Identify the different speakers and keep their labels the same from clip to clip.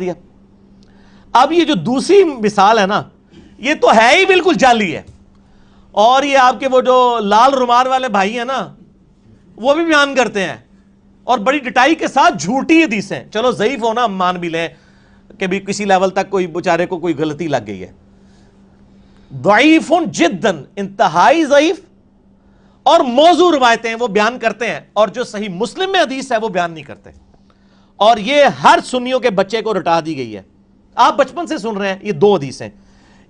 Speaker 1: دیا۔ اب یہ جو دوسری مثال ہے نا، یہ تو ہے ہی بالکل جعلی ہے، اور یہ آپ کے وہ جو لال رومال والے بھائی ہیں نا، وہ بھی بیان کرتے ہیں اور بڑی ڈٹائی کے ساتھ جھوٹی حدیثیں، چلو ضعیف ہونا ہم مان بھی لیں کہ بھی کسی لیول تک کوئی بیچارے کو کوئی غلطی لگ گئی ہے، ضعیف جداً، انتہائی ضعیف، اور موضوع روایتیں وہ بیان کرتے ہیں، اور جو صحیح مسلم میں حدیث ہے وہ بیان نہیں کرتے، اور یہ ہر سنیوں کے بچے کو رٹا دی گئی ہے۔ آپ بچپن سے سن رہے ہیں، یہ دو حدیثیں،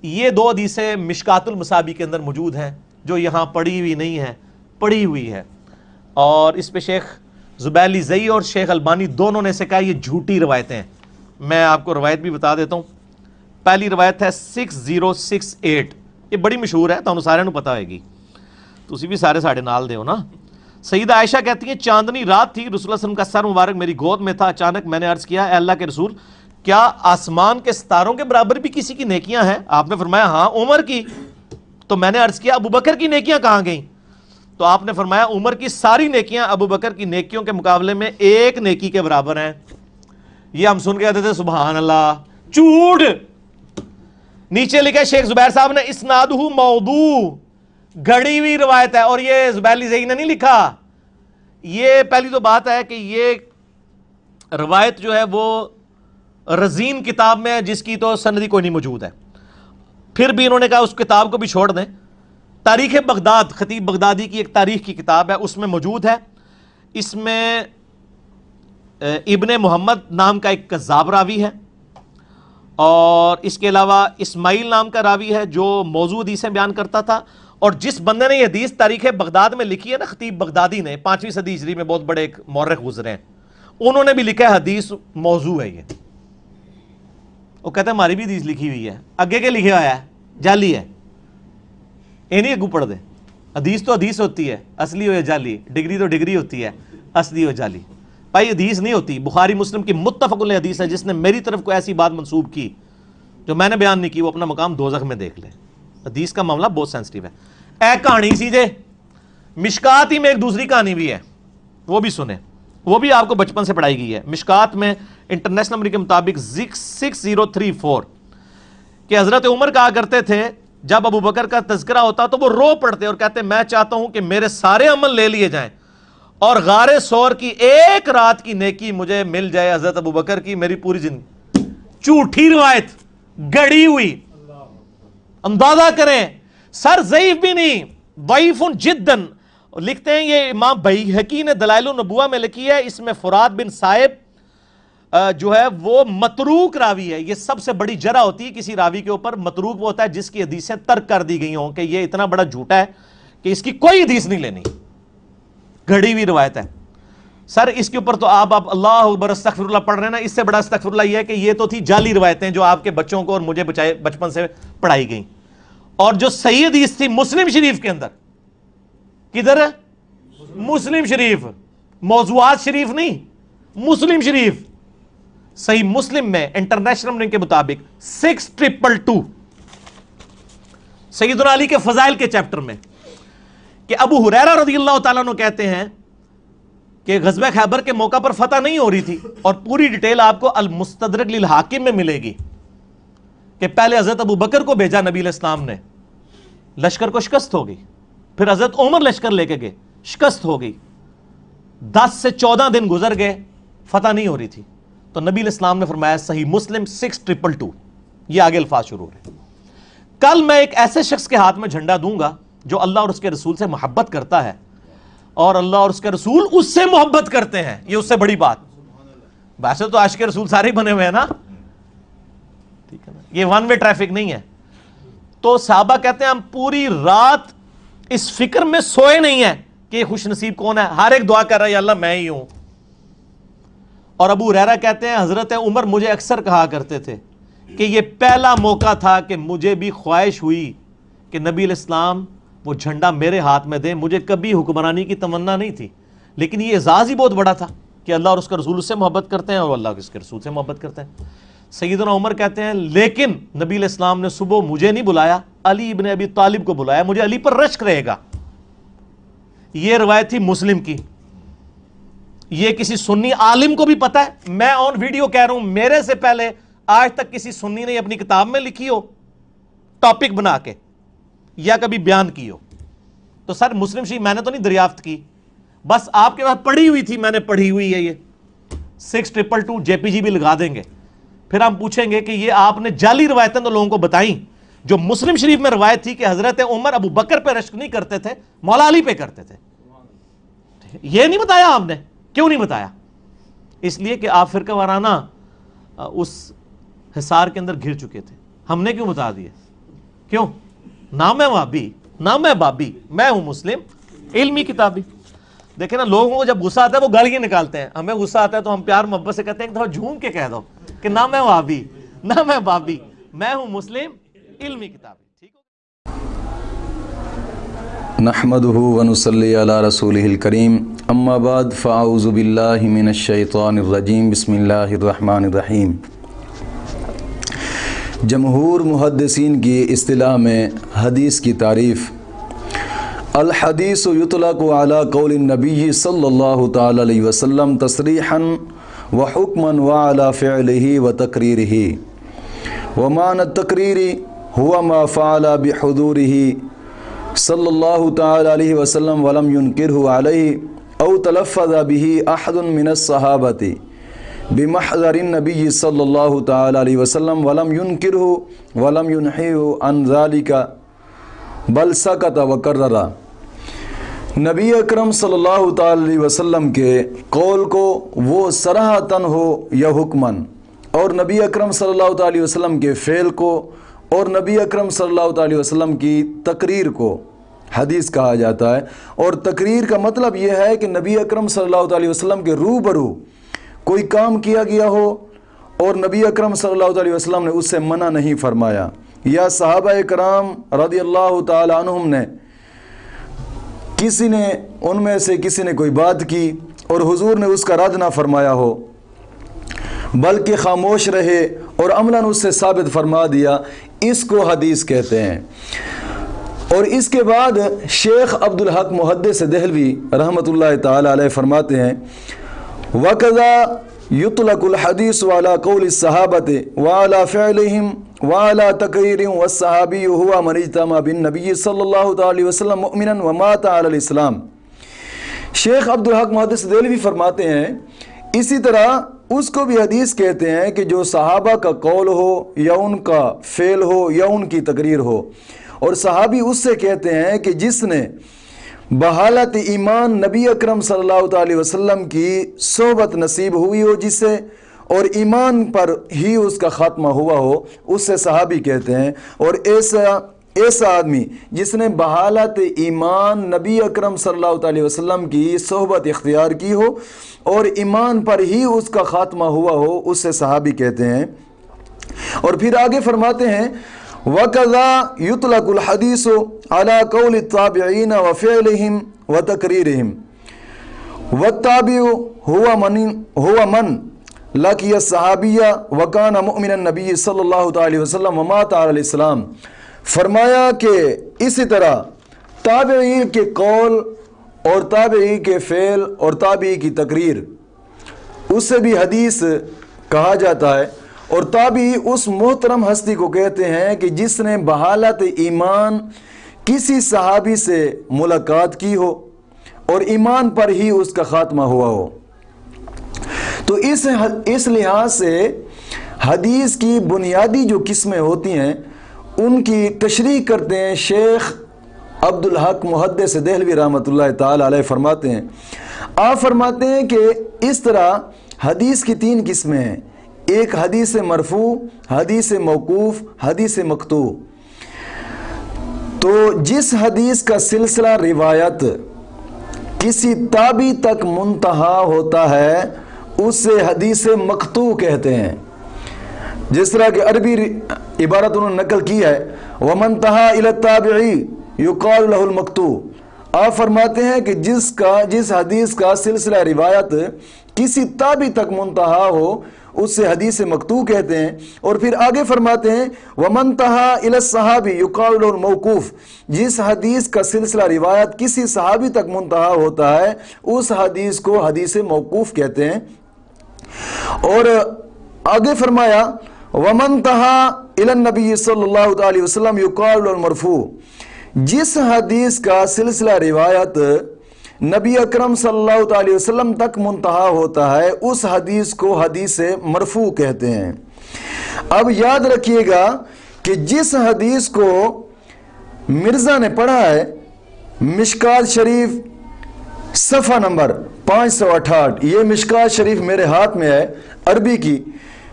Speaker 1: یہ دو حدیثیں مشکات المصابیح کے اندر موجود ہیں، جو یہاں پڑھی ہوئی نہیں ہے، پڑھی ہوئی ہے، اور اس پہ شیخ زبیلی زئی اور شیخ البانی دونوں نے سے کہا یہ جھوٹی روایتیں ہیں۔ میں آپ کو روایت بھی بتا دیتا ہوں۔ پہلی روایت ہے 6068، یہ بڑی مشہور ہے، تو سارے پتہ ہوئے گی، تسی بھی سارے ساڑھے نال دے ہو نا۔ سیدہ عائشہ کہتی ہیں چاندنی رات تھی، رسول اللہ صلی اللہ علیہ وسلم کا سر مبارک میری گود میں تھا، اچانک میں نے عرض کیا اے اللہ کے رسول، کیا آسمان کے ستاروں کے برابر بھی کسی کی نیکیاں ہیں؟ آپ نے فرمایا ہاں عمر کی۔ تو میں نے عرض کیا ابو بکر کی نیکیاں کہاں گئیں؟ تو آپ نے فرمایا عمر کی ساری نیکیاں ابو بکر کی نیکیوں کے مقابلے میں ایک نیکی کے برابر ہیں۔ یہ ہم سن کے کہتے تھے سبحان اللہ، جھوٹ۔ نیچے لکھا شیخ زبیر صاحب نے اسنادہ موضوع، گھڑی ہوئی روایت ہے، اور یہ زبیلی زئی نے نہیں لکھا۔ یہ پہلی تو بات ہے کہ یہ روایت جو ہے وہ رزین کتاب میں ہے، جس کی تو سندی کوئی نہیں موجود ہے۔ پھر بھی انہوں نے کہا اس کتاب کو بھی چھوڑ دیں۔ تاریخ بغداد، خطیب بغدادی کی ایک تاریخ کی کتاب ہے، اس میں موجود ہے۔ اس میں ابن محمد نام کا ایک کذاب راوی ہے، اور اس کے علاوہ اسماعیل نام کا راوی ہے جو موضوع حدیثیں بیان کرتا تھا، اور جس بندے نے یہ حدیث تاریخ بغداد میں لکھی ہے نا، خطیب بغدادی نے، 5ویں صدی ہجری میں بہت بڑے ایک مورخ گزرے ہیں، انہوں نے بھی لکھا ہے حدیث موضوع ہے۔ یہ وہ کہتے ہیں ہماری بھی حدیث لکھی ہوئی ہے، اگے کے لکھے ہوا ہے جعلی ہے، یہ نہیں اگو پڑھ دے۔ حدیث تو حدیث ہوتی ہے، اصلی ہو یا جعلی، ڈگری تو ڈگری ہوتی ہے، اصلی ہو جعلی۔ بھائی حدیث نہیں ہوتی، بخاری مسلم کی متفق علیہ حدیث ہے، جس نے میری طرف کوئی ایسی بات منسوب کی جو میں نے بیان نہیں کی، وہ اپنا مقام دوزخ میں دیکھ لے۔ حدیث کا معاملہ بہت سینسٹیو ہے۔ اے کہانی سی جے، مشکات ہی میں ایک دوسری کہانی بھی ہے، وہ بھی سنیں، وہ بھی آپ کو بچپن سے پڑھائی گئی ہے۔ مشکات میں انٹرنیشنل نمبر کے مطابق 6034 کہ حضرت عمر کہا کرتے تھے جب ابو بکر کا تذکرہ ہوتا تو وہ رو پڑتے اور کہتے میں چاہتا ہوں کہ میرے سارے عمل لے لیے جائیں اور غار ثور کی ایک رات کی نیکی مجھے مل جائے حضرت ابو بکر کی میری پوری زندگی۔ جھوٹی روایت، گڑی ہوئی، اندازہ کریں، سر ضعیف بھی نہیں، ضعیف جداً۔ لکھتے ہیں یہ امام بیہقی نے دلائل النبوہ میں لکھی ہے، اس میں فرات بن صائب جو ہے وہ متروک راوی ہے۔ یہ سب سے بڑی جرح ہوتی ہے کسی راوی کے اوپر، متروک وہ ہوتا ہے جس کی حدیثیں ترک کر دی گئی ہوں کہ یہ اتنا بڑا جھوٹا ہے کہ اس کی کوئی حدیث نہیں لینی، گھڑی ہوئی روایت ہے۔ سر اس کے اوپر تو آپ اللہ اکبر استغفر اللہ پڑھ رہے ہیں نا، اس سے بڑا استغفر اللہ یہ ہے کہ یہ تو تھی جعلی روایتیں جو آپ کے بچوں کو اور مجھے بچپن سے پڑھائی گئیں۔ اور جو صحیح حدیث تھی مسلم شریف کے اندر، کدھر ہے؟ مسلم شریف، موضوعات شریف نہیں، مسلم شریف، صحیح مسلم میں انٹرنیشنل کے مطابق 6222 سیدنا علی کے فضائل کے چیپٹر میں کہ ابو ہریرہ رضی اللہ تعالیٰ عنہ کہتے ہیں کہ غزوہ خیبر کے موقع پر فتح نہیں ہو رہی تھی، اور پوری ڈیٹیل آپ کو المستدرک للحاکم میں ملے گی کہ پہلے حضرت ابو بکر کو بھیجا نبی علیہ السلام نے، لشکر کو شکست ہو گئی، پھر حضرت عمر لشکر لے کے گئے، شکست ہو گئی، 10 سے 14 دن گزر گئے، فتح نہیں ہو رہی تھی، تو نبی علیہ السلام نے فرمایا صحیح مسلم 6222، یہ آگے الفاظ شروع ہو رہے ہیں، کل میں ایک ایسے شخص کے ہاتھ میں جھنڈا دوں گا جو اللہ اور اس کے رسول سے محبت کرتا ہے اور اللہ اور اس کے رسول اس سے محبت کرتے ہیں، یہ اس سے بڑی بات۔ ویسے تو عاشق رسول سارے ہی بنے ہوئے ہیں نا، ٹھیک ہے نا، یہ ون وے ٹریفک نہیں ہے۔ تو صحابہ کہتے ہیں ہم پوری رات اس فکر میں سوئے نہیں ہیں کہ یہ خوش نصیب کون ہے، ہر ایک دعا کر رہا ہے یا اللہ میں ہی ہوں۔ اور ابو ہریرہ کہتے ہیں حضرت عمر مجھے اکثر کہا کرتے تھے کہ یہ پہلا موقع تھا کہ مجھے بھی خواہش ہوئی کہ نبی علیہ السلام وہ جھنڈا میرے ہاتھ میں دیں، مجھے کبھی حکمرانی کی تمنا نہیں تھی، لیکن یہ اعزاز ہی بہت بڑا تھا کہ اللہ اور اس کے رسول اس سے محبت کرتے ہیں اور اللہ اس کے رسول سے محبت کرتے ہیں۔ سیدنا عمر کہتے ہیں لیکن نبی علیہ السلام نے صبح مجھے نہیں بلایا، علی ابن ابی طالب کو بلایا، مجھے علی پر رشک رہے گا۔ یہ روایت تھی مسلم کی، یہ کسی سنی عالم کو بھی پتا ہے. میں آن ویڈیو کہہ رہا ہوں, میرے سے پہلے آج تک کسی سنی نے اپنی کتاب میں لکھی ہو ٹاپک بنا کے یا کبھی بیان کی ہو؟ تو سر مسلم شریف میں نے تو نہیں دریافت کی, بس آپ کے پاس پڑھی ہوئی تھی, میں نے پڑھی ہوئی ہے. یہ 6222 JPG بھی لگا دیں گے. پھر ہم پوچھیں گے کہ یہ آپ نے جعلی روایتیں تو لوگوں کو بتائیں. جو مسلم شریف میں روایت تھی کہ حضرت عمر ابو بکر پہ رشک نہیں کرتے تھے, مولا علی پہ کرتے تھے, یہ نہیں بتایا آپ نے. کیوں نہیں بتایا؟ اس لیے کہ آپ فرقہ وارانہ اس حصار کے اندر گھر چکے تھے. ہم نے کیوں بتا دیا؟ کیوں؟ نہ میں وہابی, نہ میں بابی, میں ہوں مسلم علمی کتابی. دیکھیں نا, لوگوں کو جب غصہ آتا ہے وہ گالیاں نکالتے ہیں, ہمیں غصہ آتا ہے تو ہم پیار محبت سے کہتے ہیں ایک دفعہ جھوم کے کہہ دو کہ نہ میں وہابی, نہ میں بابی, میں ہوں مسلم علمی کتابی. ٹھیک ہو؟
Speaker 2: نحمده ونصلی علی رسولہ الکریم, اما بعد فاعوذ باللہ من الشیطان الرجیم, بسم اللہ الرحمن الرحیم. جمہور محدثین کی اصطلاح میں حدیث کی تعریف: الحدیث یطلق علی قول النبی صلی اللہ تعالی علیہ وسلم تصریحا وحکما وعلی فعلہ وتقریرہ, ومعنی التقریر هو ما فعل بحضورہ صلی اللہ تعالی علیہ وسلم ولم ينکرہ علیہ او تلفظ به احد من الصحابۃ بمحضر النبی صلی اللہ تعالی علیہ وسلم ولم ينکرہ ولم ینہیہ عن ذلک بل سکت وقرر. نبی اکرم صلی اللہ تعالی علیہ وسلم کے قول کو وہ صراحتاً ہو یا حکماً, اور نبی اکرم صلی اللہ تعالی وسلم کے فعل کو اور نبی اکرم صلی اللہ تعالی وسلم کی تقریر کو حدیث کہا جاتا ہے. اور تقریر کا مطلب یہ ہے کہ نبی اکرم صلی اللہ تعالی وسلم کے روبرو کوئی کام کیا گیا ہو اور نبی اکرم صلی اللہ علیہ وسلم نے اس سے منع نہیں فرمایا, یا صحابہ کرام رضی اللہ تعالی عنہم نے ان میں سے کسی نے کوئی بات کی اور حضور نے اس کا رد نہ فرمایا ہو بلکہ خاموش رہے اور عملاً اس سے ثابت فرما دیا, اس کو حدیث کہتے ہیں. اور اس کے بعد شیخ عبدالحق محدث دہلوی رحمۃ اللہ تعالی علیہ فرماتے ہیں: وَكَذَا يُطْلَقُ الْحَدِيثُ عَلَى قَوْلِ الصَّحَابَةِ وَعَلَى فِعْلِهِمْ وَعَلَى تَقْرِيرٍ وَالصَّحَابِيُّ هُوَ مَنِ اجْتَمَعَ بِالنَّبِيِّ صلی اللہ تعالی وسلم مؤمنا ومات علی الاسلام. شیخ عبدالحق محدث دہلوی فرماتے ہیں اسی طرح اس کو بھی حدیث کہتے ہیں کہ جو صحابہ کا قول ہو یا ان کا فعل ہو یا ان کی تقریر ہو. اور صحابی اس سے کہتے ہیں کہ جس نے بحالت ایمان نبی اکرم صلی اللہ تعالی وسلم کی صحبت نصیب ہوئی ہو جس سے, اور ایمان پر ہی اس کا خاتمہ ہوا ہو, اس سے صحابی کہتے ہیں. اور ایسا آدمی جس نے بحالت ایمان نبی اکرم صلی اللہ تعالی وسلم کی صحبت اختیار کی ہو اور ایمان پر ہی اس کا خاتمہ ہوا ہو, اس سے صحابی کہتے ہیں. اور پھر آگے فرماتے ہیں: وَكَذَا يُطْلَقُ الْحَدِيثُ عَلَى قَوْلِ التَّابِعِينَ وَفِعْلِهِمْ وَتَقْرِيرِهِمْ وَالتَّابِعُ هُوَ مَنْ لَقِيَ الصَّحَابِيَّ وَكَانَ مُؤْمِنَ النَّبِيِّ صلی اللہ تعالی وسلم وَمَاتَ عَلَى الْإِسْلَامِ. فرمایا کہ اسی طرح تابعی کے قول اور تابعی کے فعل اور تابعی کی تقریر اس سے بھی حدیث کہا جاتا ہے. اور تابعی اس محترم ہستی کو کہتے ہیں کہ جس نے بحالت ایمان کسی صحابی سے ملاقات کی ہو اور ایمان پر ہی اس کا خاتمہ ہوا ہو. تو اس لحاظ سے حدیث کی بنیادی جو قسمیں ہوتی ہیں ان کی تشریح کرتے ہیں شیخ عبدالحق محدث دہلوی رحمۃ اللہ تعالی علیہ. فرماتے ہیں, آپ فرماتے ہیں کہ اس طرح حدیث کی 3 قسمیں ہیں: ایک حدیث مرفوع, حدیث موقوف, حدیث مقطوع. تو جس حدیث کا سلسلہ روایت کسی تابعی تک منتہا ہوتا ہے اسے حدیث مقطوع کہتے ہیں. جس طرح کہ عربی عبارت انہوں نے نقل کی ہے: وَمَنْ تَهَا إِلَى التَّابِعِي يُقَالُ لَهُ الْمَقْطُوع. آپ فرماتے ہیں کہ جس حدیث کا سلسلہ روایت کسی تابعی تک منتہا ہو اسے حدیث مقطوع کہتے ہیں۔ اور پھر آگے فرماتے ہیں وَمَنْ تَحَا إِلَى الصَّحَابِ يُقَالُ الْمَوْقُوفِ، جس حدیث کا سلسلہ روایت کسی صحابی تک منتہا ہوتا ہے اس حدیث کو حدیث موقوف کہتے ہیں۔ اور آگے فرمایا وَمَنْ تَحَا إِلَى النَّبِيِّ صلی اللہ علیہ وسلم يُقَالُ الْمَرْفُوعِ، جس حدیث کا سلسلہ روایت نبی اکرم صلی اللہ علیہ وسلم تک منتہا ہوتا ہے اس حدیث کو حدیث مرفوع کہتے ہیں۔ اب یاد رکھیے گا کہ جس حدیث کو مرزا نے پڑھا ہے مشکات شریف صفحہ نمبر 568، یہ مشکات شریف میرے ہاتھ میں ہے عربی کی،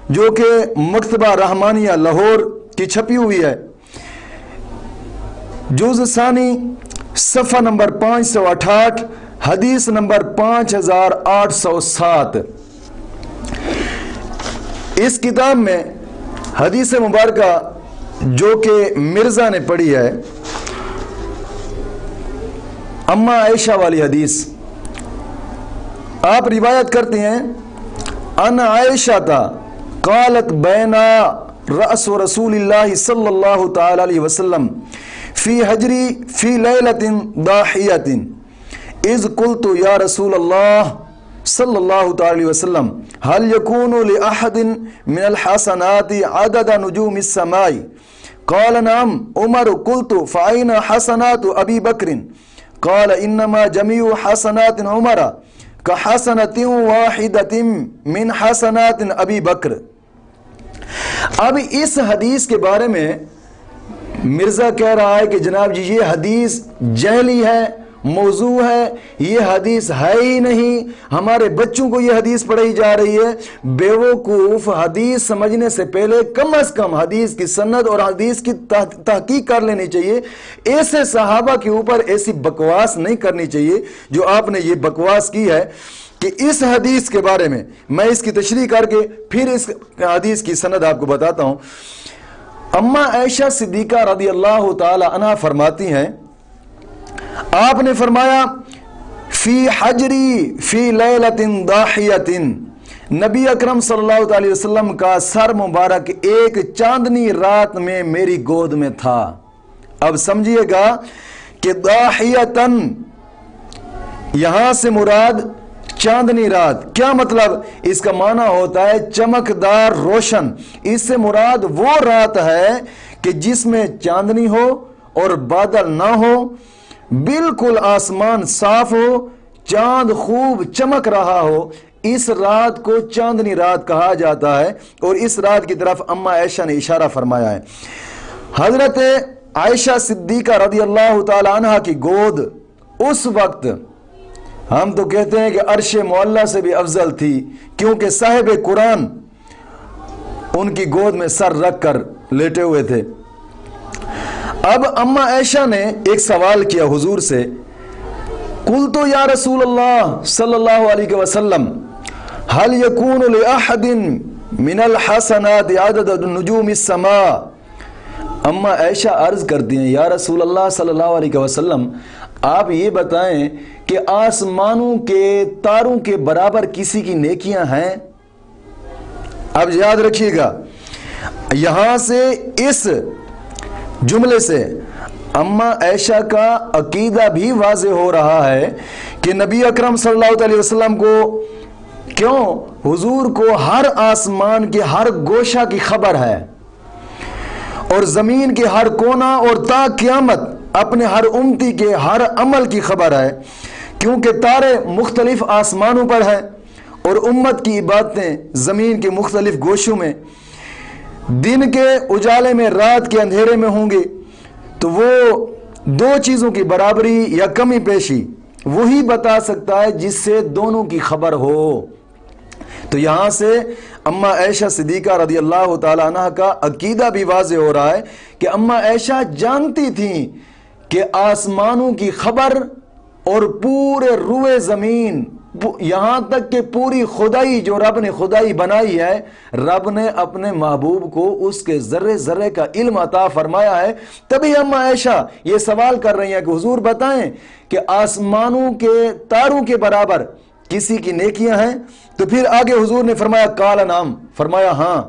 Speaker 2: جو کہ مکتبہ رحمانیہ لاہور کی چھپی ہوئی ہے، جزء ثانی صفحہ نمبر 568 حدیث نمبر 5807۔ اس کتاب میں حدیث مبارکہ جو کہ مرزا نے پڑھی ہے اما عائشہ والی حدیث، آپ روایت کرتے ہیں ان عائشہ قالت بینا رأس رسول اللہ صلی اللہ تعالی علیہ وسلم فی حجری فی لیلت ضاحیت اذ قلت یا رسول اللہ صلی اللہ تعالی وسلم هل يكون لأحد من الحسنات عدد نجوم السماء قال نعم عمر قلت فأين حسنات أبي بكر قال انما جميع حسنات عمر كحسنة واحدة من حسنات ابی بکر۔ اب اس حدیث کے بارے میں مرزا کہہ رہا ہے کہ جناب جی یہ حدیث جہلی ہے، موضوع ہے، یہ حدیث ہے ہی نہیں، ہمارے بچوں کو یہ حدیث پڑھائی جا رہی ہے۔ بیوقوف، حدیث سمجھنے سے پہلے کم از کم حدیث کی سند اور حدیث کی تحقیق کر لینی چاہیے۔ ایسے صحابہ کے اوپر ایسی بکواس نہیں کرنی چاہیے جو آپ نے یہ بکواس کی ہے کہ اس حدیث کے بارے میں میں اس کی تشریح کر کے پھر اس حدیث کی سند آپ کو بتاتا ہوں۔ اما عائشہ صدیقہ رضی اللہ تعالی عنہ فرماتی ہیں، آپ نے فرمایا فی حجری فی لیلت ضاحیت، نبی اکرم صلی اللہ علیہ وسلم کا سر مبارک ایک چاندنی رات میں میری گود میں تھا۔ اب سمجھیے گا کہ ضاحیتن یہاں سے مراد چاندنی رات، کیا مطلب؟ اس کا معنی ہوتا ہے چمکدار روشن۔ اس سے مراد وہ رات ہے کہ جس میں چاندنی ہو اور بادل نہ ہو، بالکل آسمان صاف ہو، چاند خوب چمک رہا ہو، اس رات کو چاندنی رات کہا جاتا ہے۔ اور اس رات کی طرف اما عائشہ نے اشارہ فرمایا ہے۔ حضرت عائشہ صدیقہ رضی اللہ تعالی عنہ کی گود اس وقت ہم تو کہتے ہیں کہ عرش معلیٰ سے بھی افضل تھی، کیونکہ صاحب قرآن ان کی گود میں سر رکھ کر لیٹے ہوئے تھے۔ اب اما عائشہ نے ایک سوال کیا حضور سے، قلت یا رسول اللہ صلی اللہ علیہ وسلم هل يكون لأحد من الحسنات عدد نجوم السماء؟ اما عائشہ عرض کرتی ہیں یا رسول اللہ صلی اللہ علیہ وسلم آپ یہ بتائیں کہ آسمانوں کے تاروں کے برابر کسی کی نیکیاں ہیں؟ اب یاد رکھیے گا یہاں سے اس جملے سے اما عائشہ کا عقیدہ بھی واضح ہو رہا ہے کہ نبی اکرم صلی اللہ علیہ وسلم کو کیوں حضور کو ہر آسمان کے ہر گوشہ کی خبر ہے اور زمین کے ہر کونا اور تا قیامت اپنے ہر امتی کے ہر عمل کی خبر ہے، کیونکہ تارے مختلف آسمانوں پر ہیں اور امت کی عبادتیں زمین کے مختلف گوشوں میں، دن کے اجالے میں رات کے اندھیرے میں ہوں گے، تو وہ دو چیزوں کی برابری یا کمی پیشی وہی بتا سکتا ہے جس سے دونوں کی خبر ہو۔ تو یہاں سے اما عائشہ صدیقہ رضی اللہ تعالیٰ عنہ کا عقیدہ بھی واضح ہو رہا ہے کہ اما عائشہ جانتی تھیں کہ آسمانوں کی خبر اور پورے روئے زمین یہاں تک کہ پوری خدائی جو رب نے خدائی بنائی ہے، رب نے اپنے محبوب کو اس کے ذرے ذرے کا علم عطا فرمایا ہے۔ تبھی اما عائشہ یہ سوال کر رہی ہیں کہ حضور بتائیں کہ آسمانوں کے تاروں کے برابر کسی کی نیکیاں ہیں؟ تو پھر آگے حضور نے فرمایا قال نعم، فرمایا ہاں۔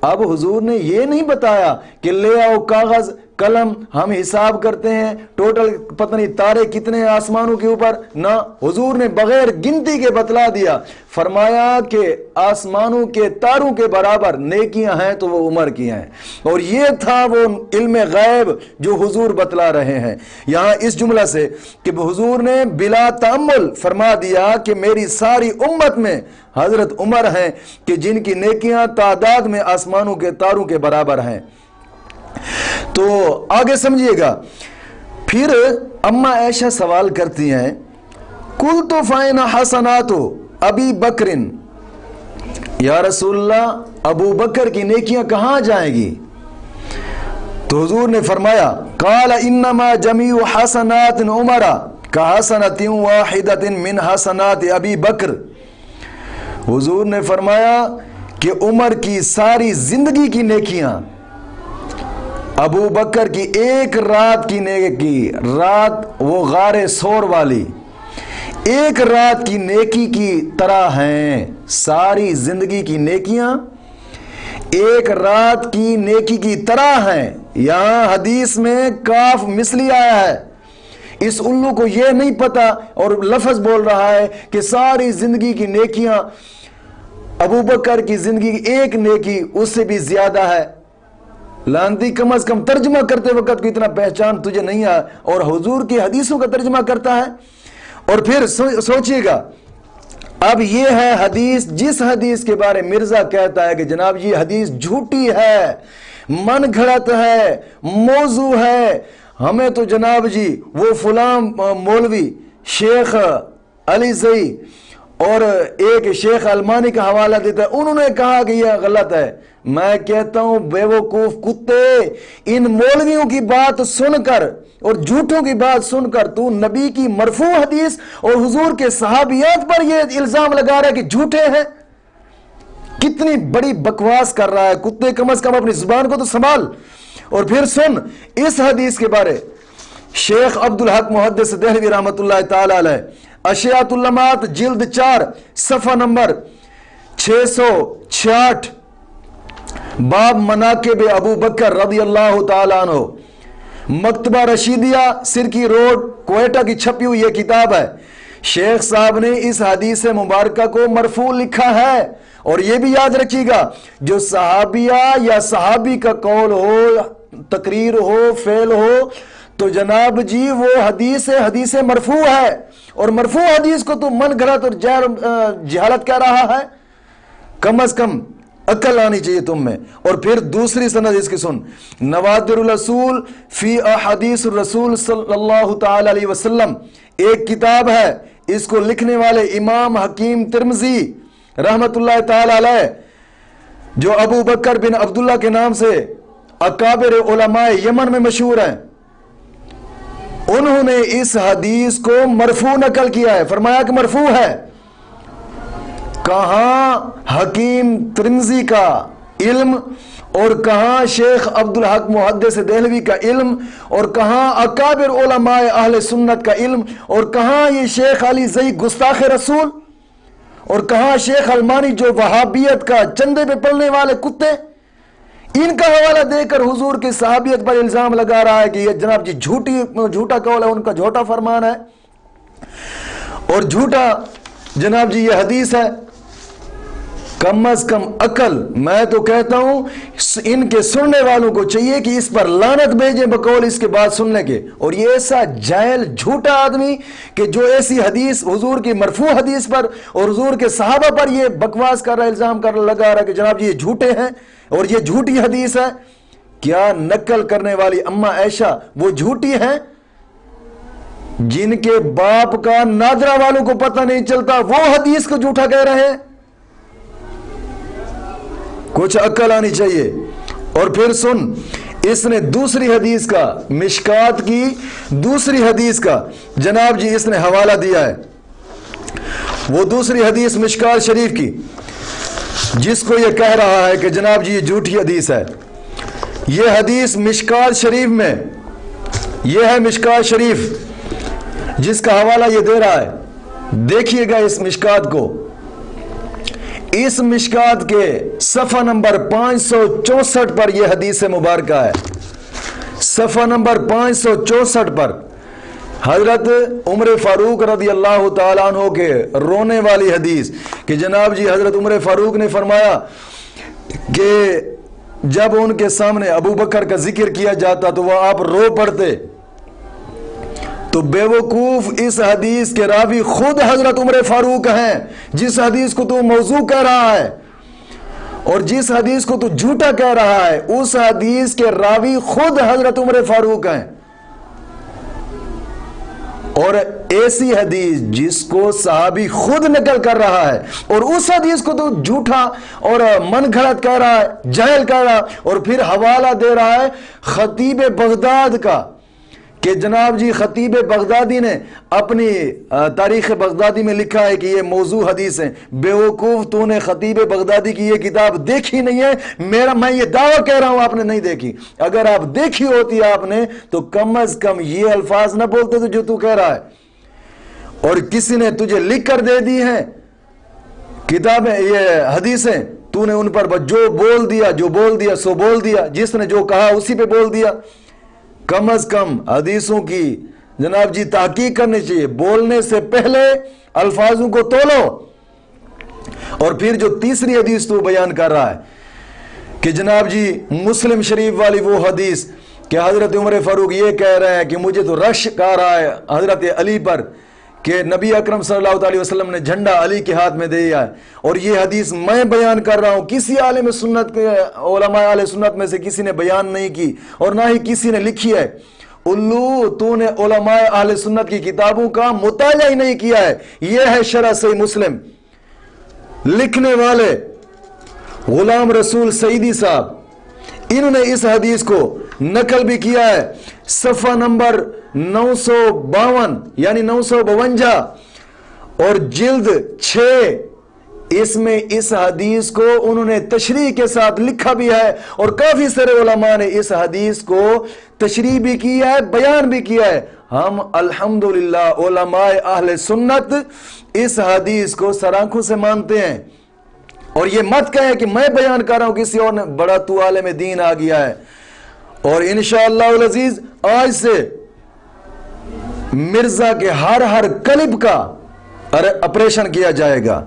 Speaker 2: اب حضور نے یہ نہیں بتایا کہ لے آؤ کاغذ قلم ہم حساب کرتے ہیں ٹوٹل پتہ نہیں تارے کتنے آسمانوں کے اوپر، نہ، حضور نے بغیر گنتی کے بتلا دیا، فرمایا کہ آسمانوں کے تاروں کے برابر نیکیاں ہیں تو وہ عمر کی ہیں، اور یہ تھا وہ علم غیب جو حضور بتلا رہے ہیں۔ یہاں اس جملہ سے کہ حضور نے بلا تأمل فرما دیا کہ میری ساری امت میں حضرت عمر ہیں کہ جن کی نیکیاں تعداد میں آسمانوں کے تاروں کے برابر ہیں۔ تو آگے سمجھیے گا، پھر اما عائشہ سوال کرتی ہیں قلت فإن حسنات ابی بکر، یا رسول اللہ ابو بکر کی نیکیاں کہاں جائیں گی؟ تو حضور نے فرمایا قال انما جمیع حسنات عمر کحسنۃ واحدۃ من حسنات ابی بکر۔ حضور نے فرمایا کہ عمر کی ساری زندگی کی نیکیاں ابو بکر کی ایک رات کی نیکی، رات وہ غار سور والی، ایک رات کی نیکی کی طرح ہیں۔ ساری زندگی کی نیکیاں ایک رات کی نیکی کی طرح ہیں۔ یہاں حدیث میں کاف مثلی آیا ہے، اس الو کو یہ نہیں پتا اور لفظ بول رہا ہے کہ ساری زندگی کی نیکیاں ابو بکر کی زندگی کی ایک نیکی اس سے بھی زیادہ ہے۔ لانتی کم از کم ترجمہ کرتے وقت کو اتنا پہچان تجھے نہیں ہے، اور حضور کی حدیثوں کا ترجمہ کرتا ہے۔ اور پھر سوچئے گا، اب یہ ہے حدیث، جس حدیث کے بارے مرزا کہتا ہے کہ جناب یہ حدیث جھوٹی ہے، من گھڑت ہے، موضوع ہے، ہمیں تو جناب جی وہ فلاں مولوی شیخ علی زئی اور ایک شیخ المانی کا حوالہ دیتا ہے، انہوں نے کہا کہ یہ غلط ہے۔ میں کہتا ہوں بے وقوف کتے، ان مولویوں کی بات سن کر اور جھوٹوں کی بات سن کر تو نبی کی مرفوع حدیث اور حضور کے صحابیات پر یہ الزام لگا رہا ہے کہ جھوٹے ہیں۔ کتنی بڑی بکواس کر رہا ہے کتے، کم از کم اپنی زبان کو تو سنبھال۔ اور پھر سن اس حدیث کے بارے شیخ عبدالحق محدث دہلوی رحمۃ اللہ تعالی علیہ اشیاۃ اللمات جلد 4 صفحہ نمبر 666 باب مناقب ابو بکر رضی اللہ تعالیٰ عنہ، مکتبہ رشیدیہ سرکی روڈ کوئٹہ کی چھپی ہوئی یہ کتاب ہے۔ شیخ صاحب نے اس حدیث مبارکہ کو مرفوع لکھا ہے، اور یہ بھی یاد رکھیے گا جو صحابیہ یا صحابی کا قول ہو، تقریر ہو، فعل ہو، تو جناب جی وہ حدیث مرفوع ہے، اور مرفوع حدیث کو تو من گھڑت اور جہالت کہہ رہا ہے۔ کم از کم عقل آنی چاہیے تم میں۔ اور پھر دوسری سند اس کی سن، نوادر الرسول فی احادیث الرسول صلی اللہ تعالی علیہ وسلم، ایک کتاب ہے، اس کو لکھنے والے امام حکیم ترمذی رحمت اللہ تعالی علیہ، جو ابو بکر بن عبداللہ کے نام سے اکابر علماء یمن میں مشہور ہیں، انہوں نے اس حدیث کو مرفوع نقل کیا ہے، فرمایا کہ مرفوع ہے۔ کہاں حکیم ترمذی کا علم، اور کہاں شیخ عبدالحق محدث دہلوی کا علم، اور کہاں اکابر علماء اہل سنت کا علم، اور کہاں یہ شیخ علی زئی گستاخ رسول، اور کہاں شیخ المانی جو وہابیت کا چندے پہ پلنے والے کتے، ان کا حوالہ دے کر حضور کے صحابیت پر الزام لگا رہا ہے کہ یہ جناب جی جھوٹا قول ہے، ان کا جھوٹا فرمان ہے اور جھوٹا جناب جی یہ حدیث ہے۔ کم از کم عقل، میں تو کہتا ہوں ان کے سننے والوں کو چاہیے کہ اس پر لعنت بھیجیں بقول اس کے بعد سننے کے۔ اور یہ ایسا جاہل جھوٹا آدمی کہ جو ایسی حدیث حضور کی مرفوع حدیث پر اور حضور کے صحابہ پر یہ بکواس کر رہا ہے، الزام کر لگا رہا ہے کہ جناب جی یہ جھوٹے ہیں اور یہ جھوٹی حدیث ہے۔ کیا نقل کرنے والی اما عائشہ وہ جھوٹی ہیں جن کے باپ کا نادرہ والوں کو پتہ نہیں چلتا، وہ حدیث کو جھوٹا کہہ رہے ہیں؟ کچھ عقل آنی چاہیے۔ اور پھر سن، اس نے دوسری حدیث کا، مشکات کی دوسری حدیث کا جناب جی اس نے حوالہ دیا ہے، وہ دوسری حدیث مشکات شریف کی جس کو یہ کہہ رہا ہے کہ جناب جی یہ جھوٹی حدیث ہے۔ یہ حدیث مشکات شریف میں، یہ ہے مشکات شریف جس کا حوالہ یہ دے رہا ہے دیکھیے گا اس مشکات کو، اس مشکات کے صفحہ نمبر 564 پر یہ حدیث مبارکہ ہے۔ صفحہ نمبر 564 پر حضرت عمر فاروق رضی اللہ تعالیٰ عنہ کے رونے والی حدیث کہ جناب جی حضرت عمر فاروق نے فرمایا کہ جب ان کے سامنے ابو بکر کا ذکر کیا جاتا تو وہ آپ رو پڑتے، تو بے وقوف اس حدیث کے راوی خود حضرت عمر فاروق ہیں، جس حدیث کو تو موضوع کہہ رہا ہے اور جس حدیث کو تو جھوٹا کہہ رہا ہے، اس حدیث کے راوی خود حضرت عمر فاروق ہیں۔ اور ایسی حدیث جس کو صحابی خود نقل کر رہا ہے اور اس حدیث کو تو جھوٹا اور من گھڑت کہہ رہا ہے، جاہل کہہ رہا ہے، اور پھر حوالہ دے رہا ہے خطیب بغداد کا کہ جناب جی خطیب بغدادی نے اپنی تاریخ بغدادی میں لکھا ہے کہ یہ موضوع حدیث ہے۔ بے وقوف، تو نے خطیب بغدادی کی یہ کتاب دیکھی نہیں ہے، میں یہ دعویٰ کہہ رہا ہوں آپ نے نہیں دیکھی۔ اگر آپ دیکھی ہوتی آپ نے تو کم از کم یہ الفاظ نہ بولتے تو جو تو کہہ رہا ہے، اور کسی نے تجھے لکھ کر دے دی ہیں کتابیں، یہ حدیثیں، تو نے ان پر جو بول دیا سو بول دیا، جس نے جو کہا اسی پہ بول دیا۔ کم از کم حدیثوں کی جناب جی تحقیق کرنی چاہیے، بولنے سے پہلے الفاظوں کو تولو۔ اور پھر جو تیسری حدیث تو بیان کر رہا ہے کہ جناب جی مسلم شریف والی وہ حدیث کہ حضرت عمر فاروق یہ کہہ رہے ہیں کہ مجھے تو رشک آ رہا ہے حضرت علی پر کہ نبی اکرم صلی اللہ علیہ وسلم نے جھنڈا علی کے ہاتھ میں دیا ہے، اور یہ حدیث میں بیان کر رہا ہوں، کسی عالم سنت کے علماء اہل سنت میں سے کسی نے بیان نہیں کی اور نہ ہی کسی نے لکھی ہے۔ الو، تو نے علماء اہل سنت کی کتابوں کا مطالعہ ہی نہیں کیا ہے۔ یہ ہے شرح صحیح مسلم، لکھنے والے غلام رسول سعیدی صاحب، انہوں نے اس حدیث کو نقل بھی کیا ہے۔ صفحہ نمبر 952 یعنی 952 اور جلد 6، اس میں اس حدیث کو انہوں نے تشریح کے ساتھ لکھا بھی ہے، اور کافی سارے علماء نے اس حدیث کو تشریح بھی کیا ہے، بیان بھی کیا ہے۔ ہم الحمدللہ علماء اہل سنت اس حدیث کو سرآنکھوں سے مانتے ہیں، اور یہ مت کہیں کہ میں بیان کر رہا ہوں کسی اور نے، بڑا تو عالم دین آ گیا ہے۔ اور انشاءاللہ العزیز آج سے مرزا کے ہر کلب کا آپریشن کیا جائے گا۔